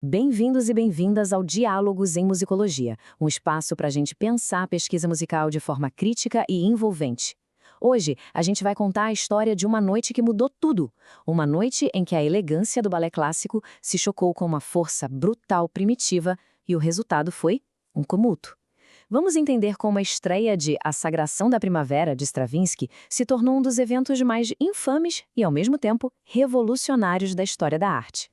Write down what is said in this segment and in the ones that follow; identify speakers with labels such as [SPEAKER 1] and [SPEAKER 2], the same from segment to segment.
[SPEAKER 1] Bem-vindos e bem-vindas ao Diálogos em Musicologia, um espaço para a gente pensar a pesquisa musical de forma crítica e envolvente. Hoje, a gente vai contar a história de uma noite que mudou tudo. Uma noite em que a elegância do balé clássico se chocou com uma força brutal primitiva e o resultado foi um tumulto. Vamos entender como a estreia de A Sagração da Primavera, de Stravinsky, se tornou um dos eventos mais infames e, ao mesmo tempo, revolucionários da história da arte.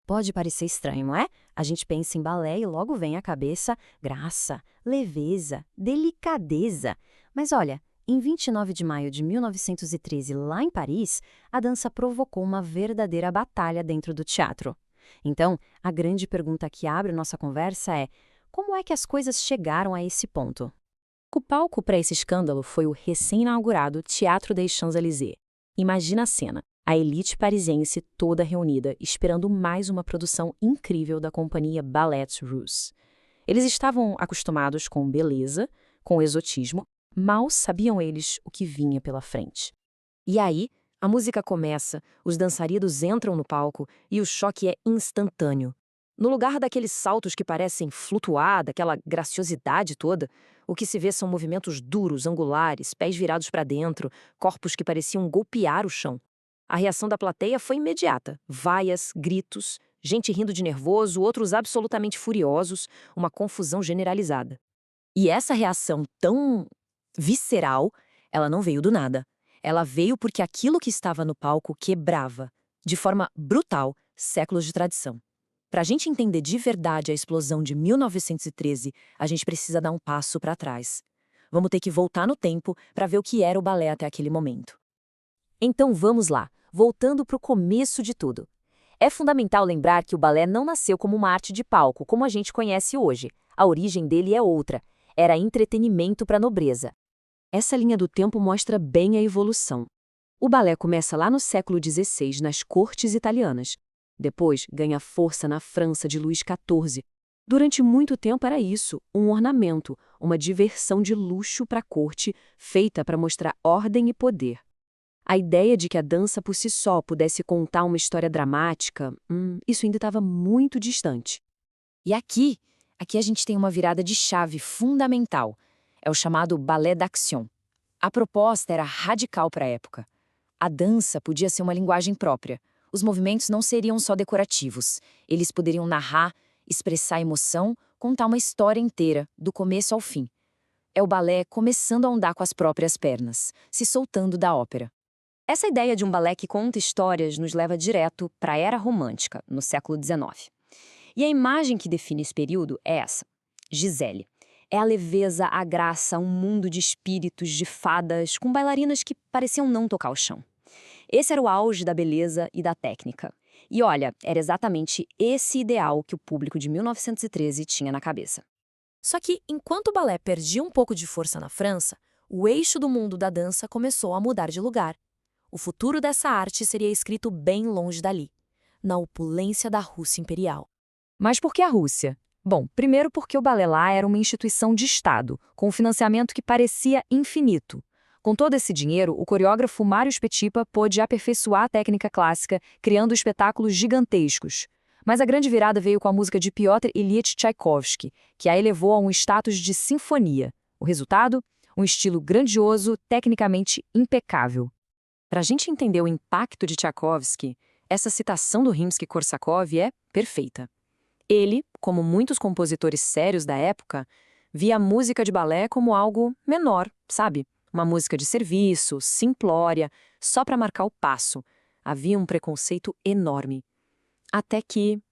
[SPEAKER 2] Pode parecer estranho, não é? A gente pensa em balé e logo vem à cabeça graça, leveza, delicadeza. Mas olha, em 29 de maio de 1913, lá em Paris, a dança provocou uma verdadeira batalha dentro do teatro. Então, a grande pergunta que abre nossa conversa é: como é que as coisas chegaram a esse ponto?
[SPEAKER 1] O palco para esse escândalo foi o recém-inaugurado Teatro des Champs-Élysées. Imagina a cena, a elite parisiense toda reunida, esperando mais uma produção incrível da companhia Ballets Russes. Eles estavam acostumados com beleza, com exotismo, mal sabiam eles o que vinha pela frente. E aí, a música começa, os dançarinos entram no palco e o choque é instantâneo. No lugar daqueles saltos que parecem flutuar, daquela graciosidade toda, o que se vê são movimentos duros, angulares, pés virados para dentro, corpos que pareciam golpear o chão. A reação da plateia foi imediata. Vaias, gritos, gente rindo de nervoso, outros absolutamente furiosos, uma confusão generalizada. E essa reação tão visceral, ela não veio do nada. Ela veio porque aquilo que estava no palco quebrava, de forma brutal, séculos de tradição. Para a gente entender de verdade a explosão de 1913, a gente precisa dar um passo para trás. Vamos ter que voltar no tempo para ver o que era o balé até aquele momento. Então vamos lá, voltando para o começo de tudo. É fundamental lembrar que o balé não nasceu como uma arte de palco, como a gente conhece hoje. A origem dele é outra. Era entretenimento para a nobreza. Essa linha do tempo mostra bem a evolução. O balé começa lá no século XVI, nas cortes italianas. Depois ganha força na França de Luís XIV. Durante muito tempo era isso, um ornamento, uma diversão de luxo para a corte, feita para mostrar ordem e poder. A ideia de que a dança por si só pudesse contar uma história dramática, isso ainda estava muito distante. E aqui a gente tem uma virada de chave fundamental. É o chamado ballet d'action. A proposta era radical para a época. A dança podia ser uma linguagem própria. Os movimentos não seriam só decorativos. Eles poderiam narrar, expressar emoção, contar uma história inteira, do começo ao fim. É o balé começando a andar com as próprias pernas, se soltando da ópera. Essa ideia de um balé que conta histórias nos leva direto para a Era Romântica, no século XIX. E a imagem que define esse período é essa: Gisele. É a leveza, a graça, um mundo de espíritos, de fadas, com bailarinas que pareciam não tocar o chão. Esse era o auge da beleza e da técnica. E olha, era exatamente esse ideal que o público de 1913 tinha na cabeça. Só que, enquanto o balé perdia um pouco de força na França, o eixo do mundo da dança começou a mudar de lugar. O futuro dessa arte seria escrito bem longe dali, na opulência da Rússia imperial. Mas por que a Rússia? Bom, primeiro porque o balé lá era uma instituição de Estado, com um financiamento que parecia infinito. Com todo esse dinheiro, o coreógrafo Marius Petipa pôde aperfeiçoar a técnica clássica, criando espetáculos gigantescos. Mas a grande virada veio com a música de Piotr Ilyich Tchaikovsky, que a elevou a um status de sinfonia. O resultado? Um estilo grandioso, tecnicamente impecável. Para a gente entender o impacto de Tchaikovsky, essa citação do Rimsky-Korsakov é perfeita. Ele, como muitos compositores sérios da época, via a música de balé como algo menor, sabe? Uma música de serviço, simplória, só para marcar o passo. Havia um preconceito enorme. Até que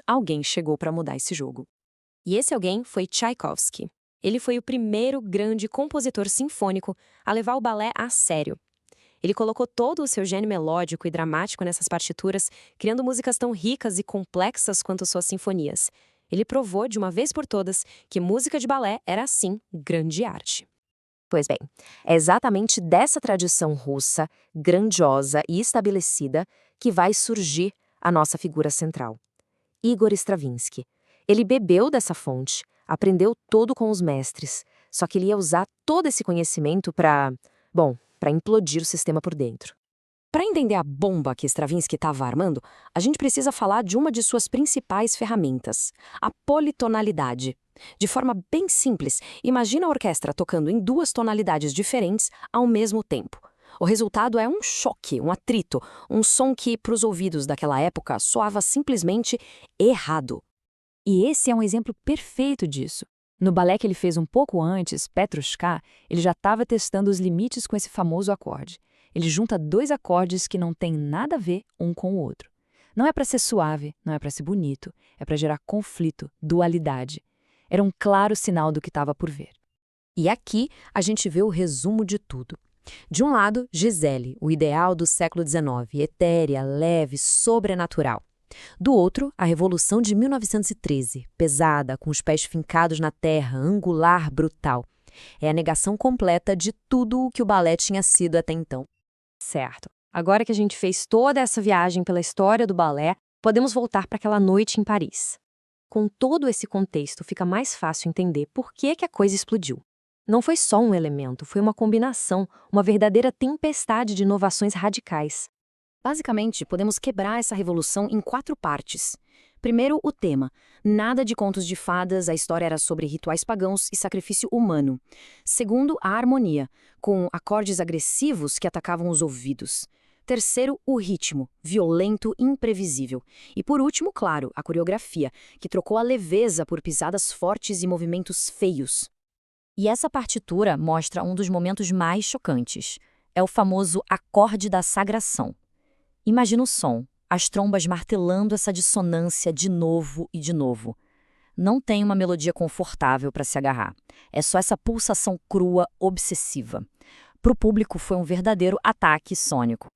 [SPEAKER 1] alguém chegou para mudar esse jogo. E esse alguém foi Tchaikovsky. Ele foi o primeiro grande compositor sinfônico a levar o balé a sério. Ele colocou todo o seu gênio melódico e dramático nessas partituras, criando músicas tão ricas e complexas quanto suas sinfonias. Ele provou, de uma vez por todas, que música de balé era, sim, grande arte. Pois bem, é exatamente dessa tradição russa, grandiosa e estabelecida, que vai surgir a nossa figura central. Igor Stravinsky. Ele bebeu dessa fonte, aprendeu todo com os mestres, só que ele ia usar todo esse conhecimento para implodir o sistema por dentro. Para entender a bomba que Stravinsky estava armando, a gente precisa falar de uma de suas principais ferramentas, a politonalidade. De forma bem simples, imagina a orquestra tocando em duas tonalidades diferentes ao mesmo tempo. O resultado é um choque, um atrito, um som que, para os ouvidos daquela época, soava simplesmente errado.
[SPEAKER 3] E esse é um exemplo perfeito disso. No balé que ele fez um pouco antes, Petrushka, ele já estava testando os limites com esse famoso acorde. Ele junta dois acordes que não têm nada a ver um com o outro. Não é para ser suave, não é para ser bonito, é para gerar conflito, dualidade. Era um claro sinal do que estava por ver.
[SPEAKER 1] E aqui a gente vê o resumo de tudo. De um lado, Gisele, o ideal do século XIX, etérea, leve, sobrenatural. Do outro, a Revolução de 1913, pesada, com os pés fincados na terra, angular, brutal. É a negação completa de tudo o que o balé tinha sido até então.
[SPEAKER 3] Certo. Agora que a gente fez toda essa viagem pela história do balé, podemos voltar para aquela noite em Paris. Com todo esse contexto, fica mais fácil entender por que a coisa explodiu. Não foi só um elemento, foi uma combinação, uma verdadeira tempestade de inovações radicais.
[SPEAKER 2] Basicamente, podemos quebrar essa revolução em 4 partes. Primeiro, o tema. Nada de contos de fadas, a história era sobre rituais pagãos e sacrifício humano. Segundo, a harmonia, com acordes agressivos que atacavam os ouvidos. Terceiro, o ritmo, violento, imprevisível. E por último, claro, a coreografia, que trocou a leveza por pisadas fortes e movimentos feios.
[SPEAKER 1] E essa partitura mostra um dos momentos mais chocantes. É o famoso acorde da sagração. Imagina o som, as trombas martelando essa dissonância de novo e de novo. Não tem uma melodia confortável para se agarrar. É só essa pulsação crua, obsessiva. Para o público foi um verdadeiro ataque sônico.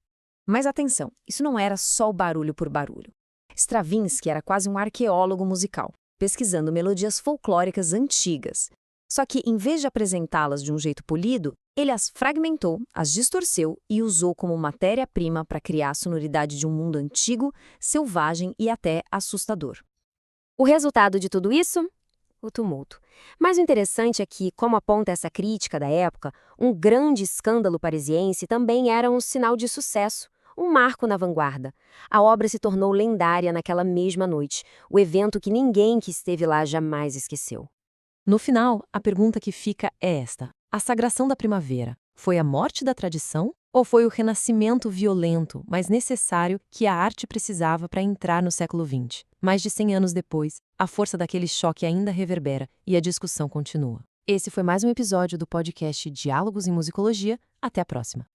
[SPEAKER 1] Mas atenção, isso não era só o barulho por barulho. Stravinsky era quase um arqueólogo musical, pesquisando melodias folclóricas antigas. Só que, em vez de apresentá-las de um jeito polido, ele as fragmentou, as distorceu e usou como matéria-prima para criar a sonoridade de um mundo antigo, selvagem e até assustador.
[SPEAKER 4] O resultado de tudo isso? O tumulto. Mas o interessante é que, como aponta essa crítica da época, um grande escândalo parisiense também era um sinal de sucesso, um marco na vanguarda. A obra se tornou lendária naquela mesma noite, o evento que ninguém que esteve lá jamais esqueceu.
[SPEAKER 1] No final, a pergunta que fica é esta. A sagração da primavera foi a morte da tradição ou foi o renascimento violento, mas necessário, que a arte precisava para entrar no século XX? Mais de 100 anos depois, a força daquele choque ainda reverbera e a discussão continua. Esse foi mais um episódio do podcast Diálogos em Musicologia. Até a próxima.